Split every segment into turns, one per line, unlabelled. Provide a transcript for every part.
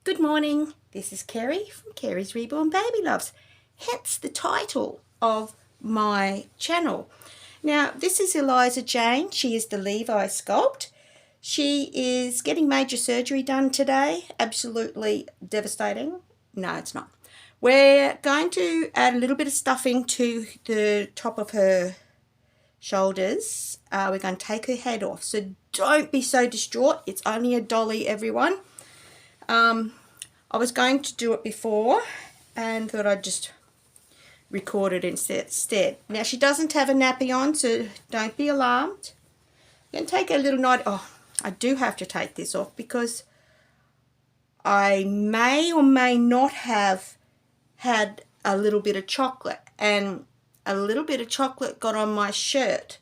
Good morning, this is Kerry from Kerry's Reborn Baby Loves, hence the title of my channel. Now this is Eliza Jane, she is the Levi sculpt. She is getting major surgery done today, absolutely devastating. No, it's not. We're going to add a little bit of stuffing to the top of her shoulders. We're going to take her head off, so don't be so distraught, it's only a dolly everyone. I was going to do it before and thought I'd just record it instead. Now she doesn't have a nappy on, so don't be alarmed. I'm going to take a little night. Oh, I do have to take this off because I may or may not have had a little bit of chocolate, and a little bit of chocolate got on my shirt,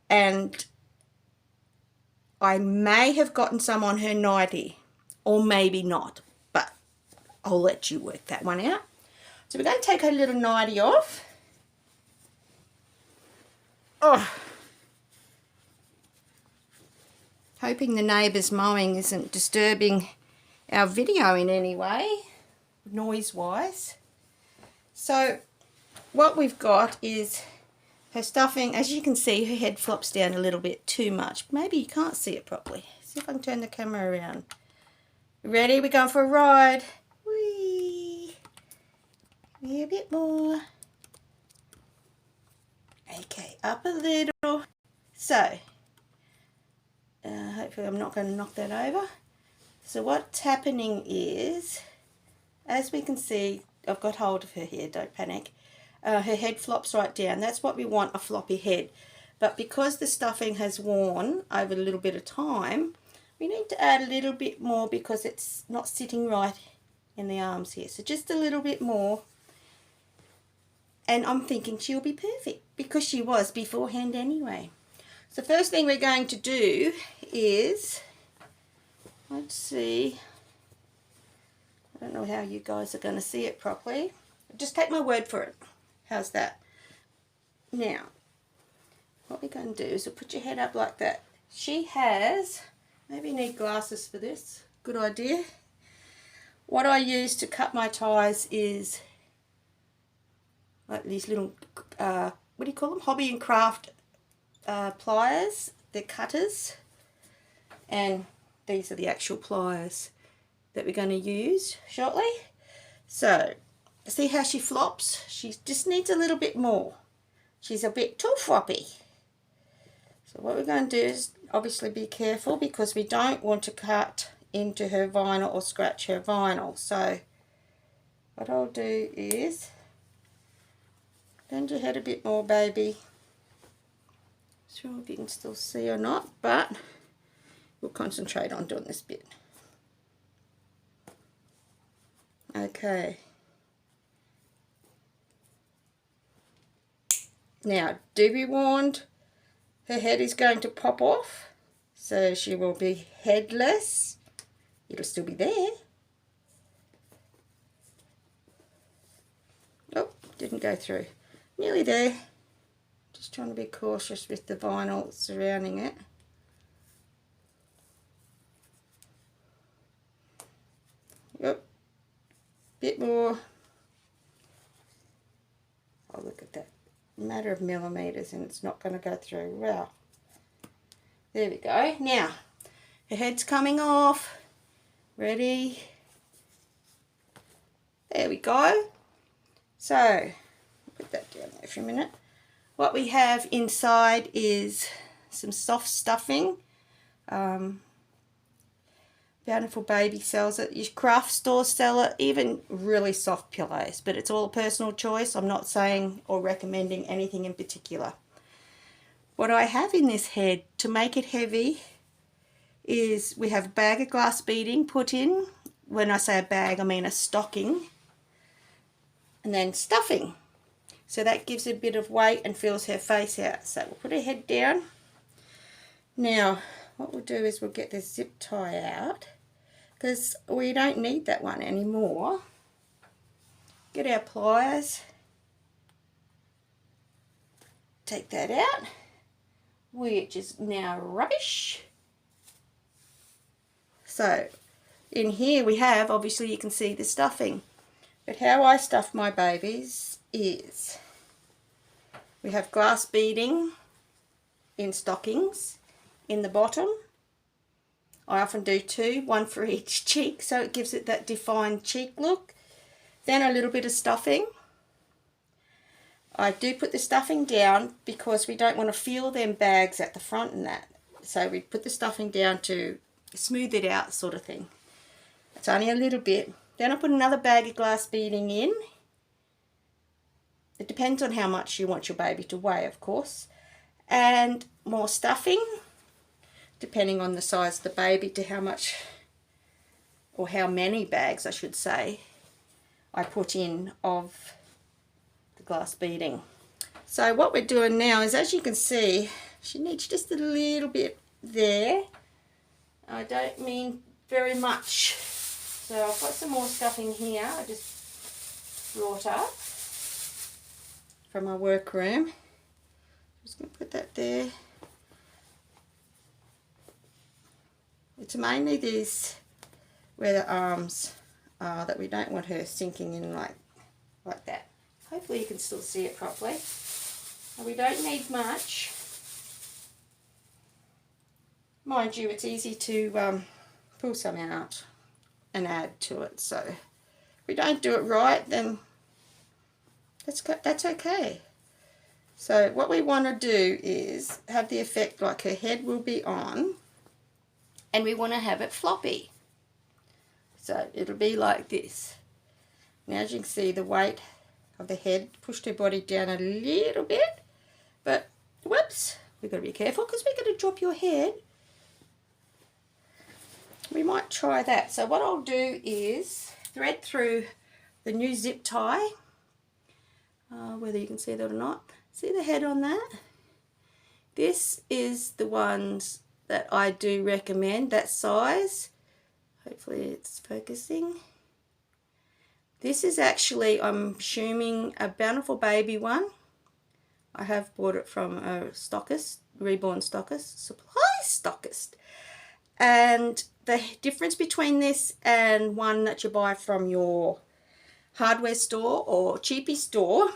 and I may have gotten some on her nightie, or maybe not, but I'll let you work that one out. So we're going to take her little nightie off. Oh, hoping the neighbours mowing isn't disturbing our video in any way, noise-wise. So what we've got is her stuffing. As you can see, her head flops down a little bit too much. Maybe you can't see it properly. See if I can turn the camera around. Ready? We're going for a ride. Whee! A bit more. Okay, up a little. So, hopefully I'm not going to knock that over. So what's happening is, as we can see, I've got hold of her here, don't panic. Her head flops right down. That's what we want, a floppy head. But because the stuffing has worn over a little bit of time, we need to add a little bit more because it's not sitting right in the arms here. So just a little bit more. And I'm thinking she'll be perfect because she was beforehand anyway. So first thing we're going to do is, let's see, I don't know how you guys are going to see it properly. Just take my word for it. How's that? Now, what we're going to do is we'll put your head up like that. She has, maybe you need glasses for this, good idea. What I use to cut my ties is like these little, what do you call them? Hobby and craft pliers. They're cutters. And these are the actual pliers that we're going to use shortly. So, see how she flops? She just needs a little bit more. She's a bit too floppy. So what we're going to do is obviously be careful because we don't want to cut into her vinyl or scratch her vinyl. So what I'll do is bend your head a bit more, baby. Not sure if you can still see or not, but we'll concentrate on doing this bit. Okay. Now, do be warned, her head is going to pop off, so she will be headless. It'll still be there. Oh, didn't go through. Nearly there. Just trying to be cautious with the vinyl surrounding it. Yep. Bit more. Oh, look at that. Matter of millimeters and it's not going to go through. Wow. There we go. Now, her head's coming off. Ready? There we go. So, put that down there for a minute. What we have inside is some soft stuffing. Bountiful Baby sells it. Your craft stores sell it. Even really soft pillows. But it's all a personal choice. I'm not saying or recommending anything in particular. What I have in this head to make it heavy is we have a bag of glass beading put in. When I say a bag, I mean a stocking. And then stuffing. So that gives it a bit of weight and fills her face out. So we'll put her head down. Now, what we'll do is we'll get this zip tie out because we don't need that one anymore. Get our pliers. Take that out, which is now rubbish. So in here we have, obviously you can see the stuffing. But how I stuff my babies is we have glass beading in stockings in the bottom. I often do two, one for each cheek, so it gives it that defined cheek look. Then a little bit of stuffing. I do put the stuffing down because we don't want to feel them bags at the front and that. So we put the stuffing down to smooth it out, sort of thing. It's only a little bit. Then I put another bag of glass beading in. It depends on how much you want your baby to weigh, of course. And more stuffing, depending on the size of the baby, to how much, or how many bags I should say, I put in of the glass beading. So what we're doing now is, as you can see, she needs just a little bit there. I don't mean very much. So I've got some more stuffing here I just brought up from my workroom. Just going to put that there. It's mainly these where the arms are that we don't want her sinking in like that. Hopefully you can still see it properly. And we don't need much. Mind you, it's easy to pull some out and add to it. So if we don't do it right, then that's okay. So what we want to do is have the effect like her head will be on, and we want to have it floppy. So it'll be like this. Now as you can see, the weight of the head pushed her body down a little bit, but whoops, we've got to be careful because we're going to drop your head. We might try that. So what I'll do is thread through the new zip tie, whether you can see that or not. See the head on that? This is the ones that I do recommend, that size. Hopefully it's focusing. This is actually, I'm assuming, a Bountiful Baby one. I have bought it from a stockist, reborn stockist, supply stockist. And the difference between this and one that you buy from your hardware store or cheapy store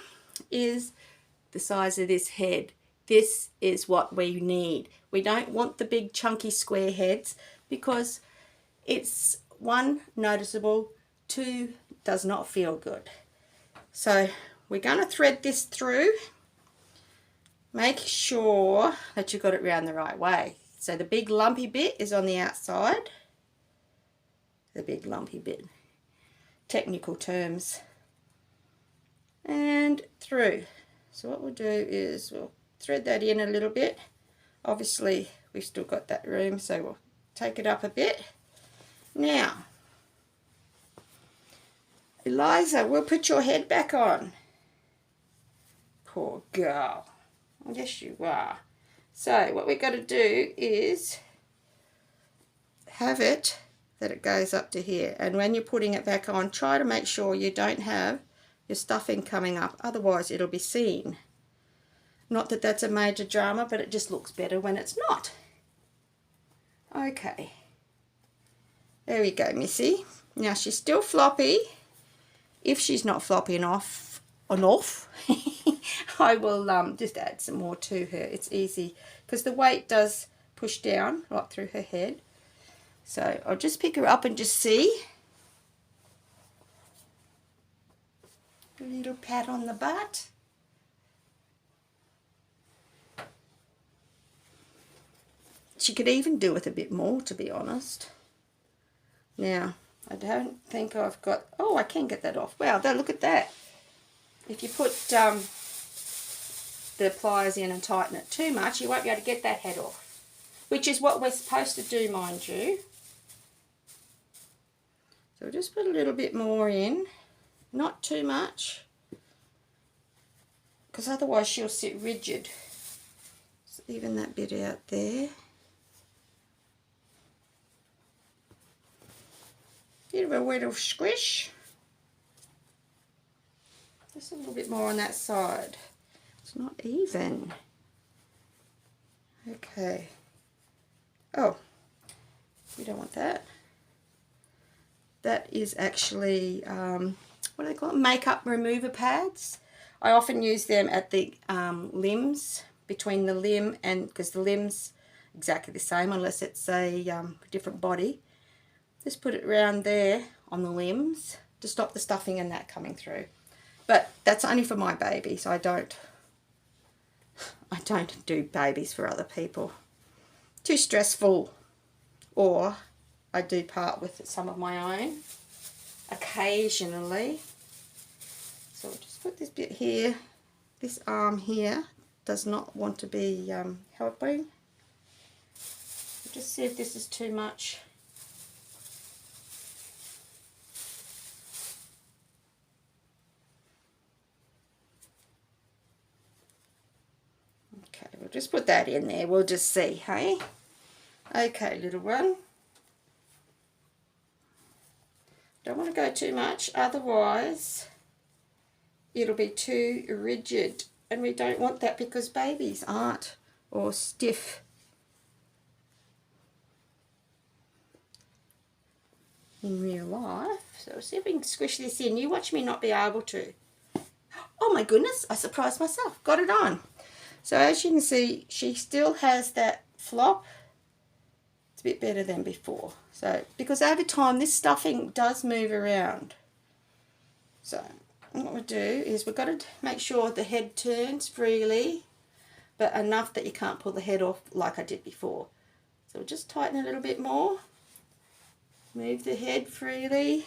is the size of this head. This is what we need. We don't want the big chunky square heads because it's, one, noticeable, two, does not feel good. So we're going to thread this through. Make sure that you got it round the right way. So the big lumpy bit is on the outside. The big lumpy bit. Technical terms. And through. So what we'll do is we'll thread that in a little bit. Obviously we've still got that room, so we'll take it up a bit. Now, Eliza, we'll put your head back on. Poor girl. Yes, you are. So what we've got to do is have it that it goes up to here. And when you're putting it back on, try to make sure you don't have your stuffing coming up. Otherwise, it'll be seen. Not that that's a major drama, but it just looks better when it's not. Okay. There we go, Missy. Now, she's still floppy. If she's not flopping off, I will just add some more to her. It's easy because the weight does push down right through her head. So I'll just pick her up and just see. A little pat on the butt. She could even do with a bit more, to be honest. Now, I don't think I've got... Oh, I can get that off. Wow, look at that. If you put the pliers in and tighten it too much, you won't be able to get that head off. Which is what we're supposed to do, mind you. So we'll just put a little bit more in. Not too much. Because otherwise she'll sit rigid. So even that bit out there. Bit of a little squish. Just a little bit more on that side. It's not even. Okay. Oh, we don't want that. that is actually, what do they call it? Makeup remover pads. I often use them at the limbs, between the limb and, because the limb's exactly the same unless it's a different body. Just put it around there on the limbs to stop the stuffing and that coming through. But that's only for my baby, so I don't do babies for other people. Too stressful. Or I do part with some of my own occasionally. So I'll just put this bit here. This arm here does not want to be helping. I'll just see if this is too much. Okay, we'll just put that in there. We'll just see, hey? Okay, little one. Don't want to go too much, otherwise it'll be too rigid. And we don't want that because babies aren't, or stiff. In real life. So we'll see if we can squish this in. You watch me not be able to. Oh my goodness, I surprised myself. Got it on. So as you can see, she still has that flop. It's a bit better than before. So, because over time this stuffing does move around. So, what we'll do is we've got to make sure the head turns freely, but enough that you can't pull the head off like I did before. So we'll just tighten a little bit more. Move the head freely.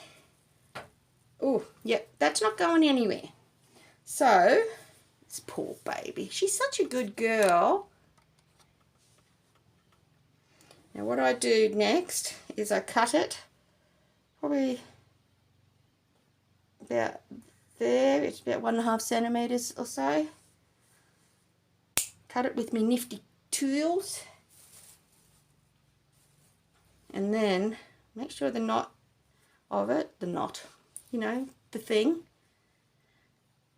Oh, yep, that's not going anywhere. So, this poor baby. She's such a good girl. Now what I do next is I cut it probably about there. It's about 1.5 centimetres or so. Cut it with my nifty tools. And then make sure the knot of it, you know, the thing,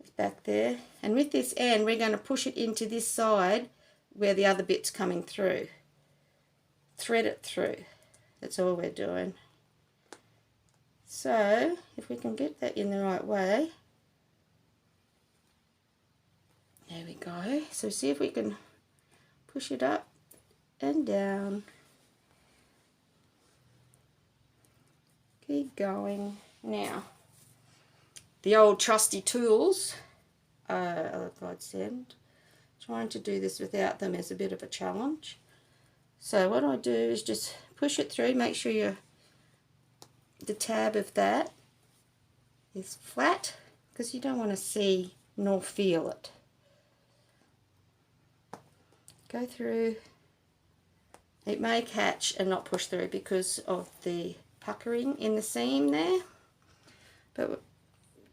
is back there. And with this end, we're going to push it into this side where the other bit's coming through. Thread it through. That's all we're doing. So, if we can get that in the right way. There we go. So see if we can push it up and down. Keep going. Now, the old trusty tools are a godsend. Trying to do this without them is a bit of a challenge. So what I do is just push it through, make sure the tab of that is flat, because you don't want to see nor feel it. Go through. It may catch and not push through because of the puckering in the seam there, but we'll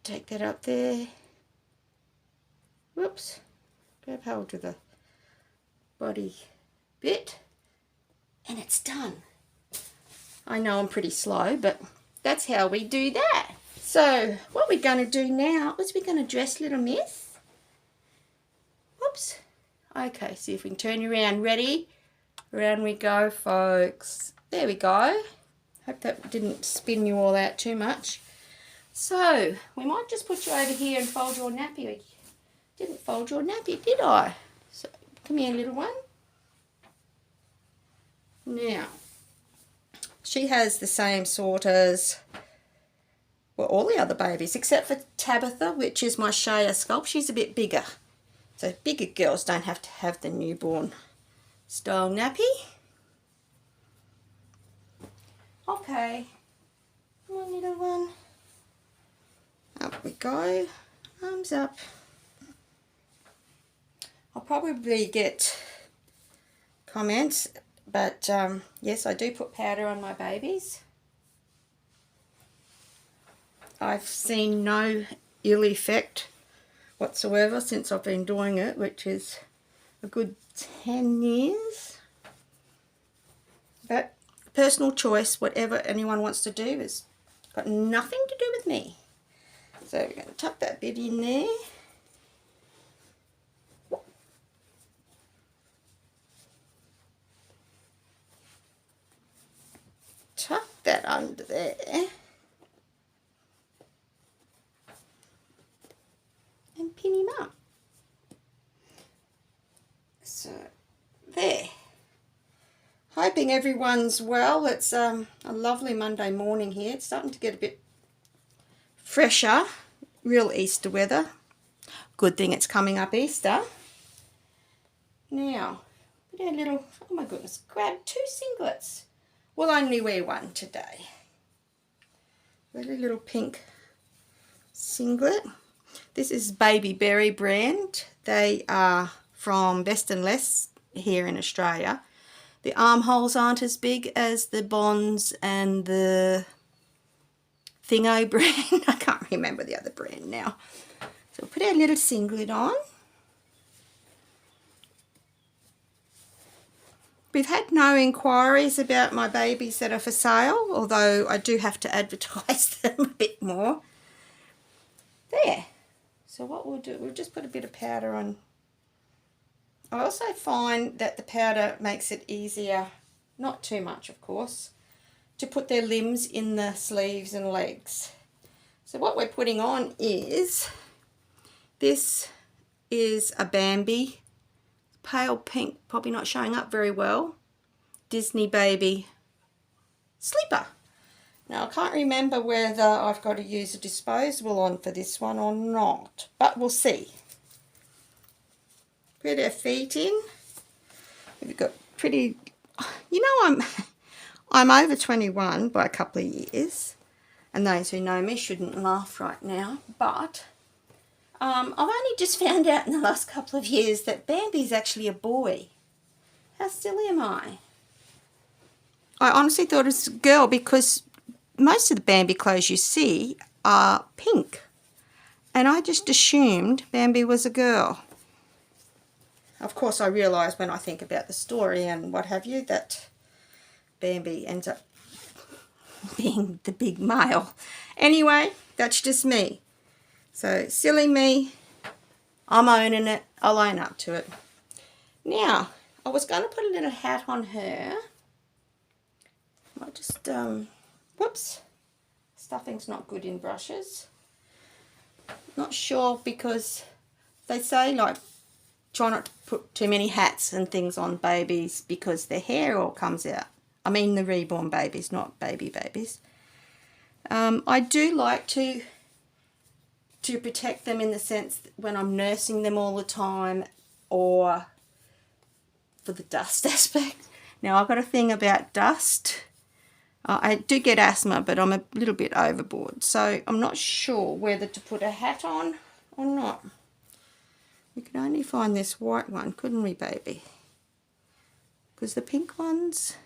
take that up there. Whoops, grab hold of the body bit, and it's done. I know I'm pretty slow, but that's how we do that. So what we're going to do now is we're going to dress little miss. Whoops. Okay, see if we can turn you around. Ready? Around we go, folks. There we go. Hope that didn't spin you all out too much. So we might just put you over here and fold your nappy. Didn't fold your nappy, did I? So come here, little one. Now, she has the same sort as, well, all the other babies, except for Tabitha, which is my Shea sculpt. She's a bit bigger. So bigger girls don't have to have the newborn style nappy. Okay. Come on, little one. Up we go. Arms up. I'll probably get comments, but yes, I do put powder on my babies. I've seen no ill effect whatsoever since I've been doing it, which is a good 10 years. But personal choice, whatever anyone wants to do, is got nothing to do with me. So we're going to tuck that bit in there. Tuck that under there. Hoping everyone's well. It's a lovely Monday morning here. It's starting to get a bit fresher. Real Easter weather. Good thing it's coming up Easter. Now, put a little, oh my goodness, grab 2 singlets. We'll only wear one today. Really little pink singlet. This is Baby Berry brand. They are from Best and Less here in Australia. The armholes aren't as big as the Bonds and the Thingo brand. I can't remember the other brand now. So we'll put our little singlet on. We've had no inquiries about my babies that are for sale, although I do have to advertise them a bit more. There. So what we'll do, we'll just put a bit of powder on. I also find that the powder makes it easier, not too much of course, to put their limbs in the sleeves and legs. So what we're putting on is, this is a Bambi, pale pink, probably not showing up very well, Disney Baby slipper. Now I can't remember whether I've got to use a disposable on for this one or not, but we'll see. Put our feet in. We've got pretty, you know, I'm over 21 by a couple of years, and those who know me shouldn't laugh right now, but I've only just found out in the last couple of years that Bambi's actually a boy. How silly am I? I honestly thought it was a girl because most of the Bambi clothes you see are pink, and I just assumed Bambi was a girl. Of course, I realise when I think about the story and what have you that Bambi ends up being the big male. Anyway, that's just me. So, silly me. I'm owning it. I'll own up to it. Now, I was going to put a little hat on her. I just, whoops. Stuffing's not good in brushes. Not sure because they say, like, try not to put too many hats and things on babies because their hair all comes out. I mean the reborn babies, not baby babies. I do like to protect them in the sense that when I'm nursing them all the time, or for the dust aspect. Now I've got a thing about dust. I do get asthma, but I'm a little bit overboard, so I'm not sure whether to put a hat on or not. We could only find this white one, couldn't we, baby? Because the pink ones,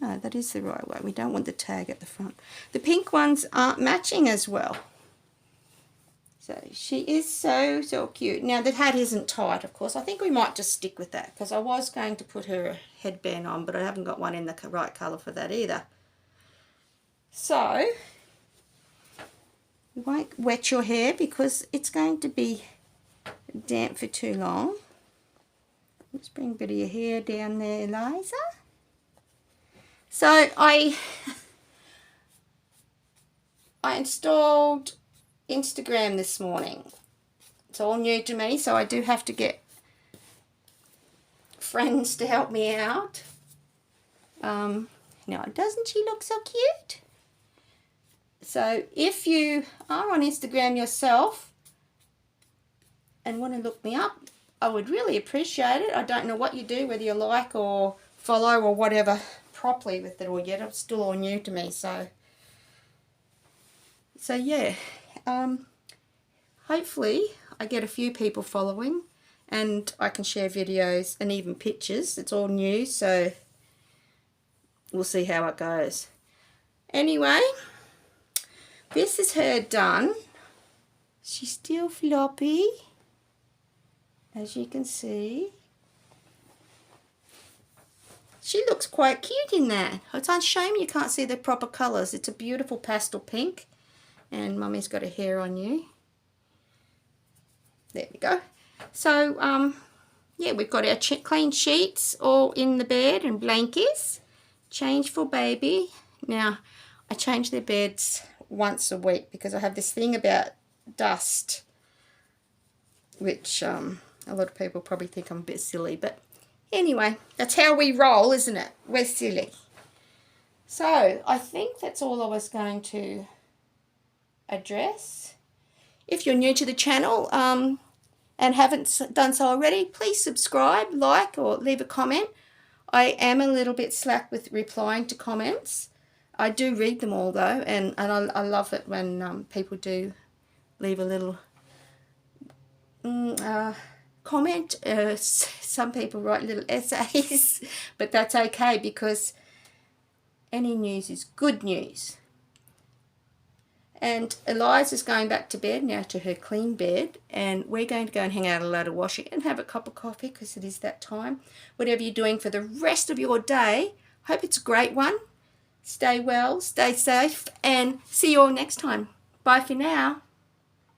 no, that is the right way. We don't want the tag at the front. The pink ones aren't matching as well. So she is so cute. Now the hat isn't tight, of course. I think we might just stick with that because I was going to put her headband on, but I haven't got one in the right colour for that either. So you won't wet your hair because it's going to be damp for too long. Let's bring a bit of your hair down there, Eliza. So I installed Instagram this morning. It's all new to me, so I do have to get friends to help me out. Now, doesn't she look so cute? So if you are on Instagram yourself and want to look me up, I would really appreciate it. I don't know what you do, whether you like or follow or whatever properly with it or yet. It's still all new to me, so yeah. Hopefully I get a few people following and I can share videos and even pictures. It's all new, so we'll see how it goes. Anyway, this is her done. She's still floppy, as you can see. She looks quite cute in that. It's a shame you can't see the proper colours. It's a beautiful pastel pink. And Mummy's got a hair on you. There we go. So, yeah, we've got our clean sheets all in the bed and blankets. Change for baby. Now, I change their beds once a week because I have this thing about dust, which a lot of people probably think I'm a bit silly, but Anyway, that's how we roll, isn't it? We're silly. So I think that's all I was going to address. If you're new to the channel and haven't done so already, please subscribe, like, or leave a comment. I am a little bit slack with replying to comments. I do read them all though, and I love it when people do leave a little comment. Some people write little essays, but that's okay because any news is good news. And Eliza's going back to bed now, to her clean bed, and we're going to go and hang out a load of washing and have a cup of coffee because it is that time. Whatever you're doing for the rest of your day, hope it's a great one. Stay well, stay safe, and see you all next time. Bye for now.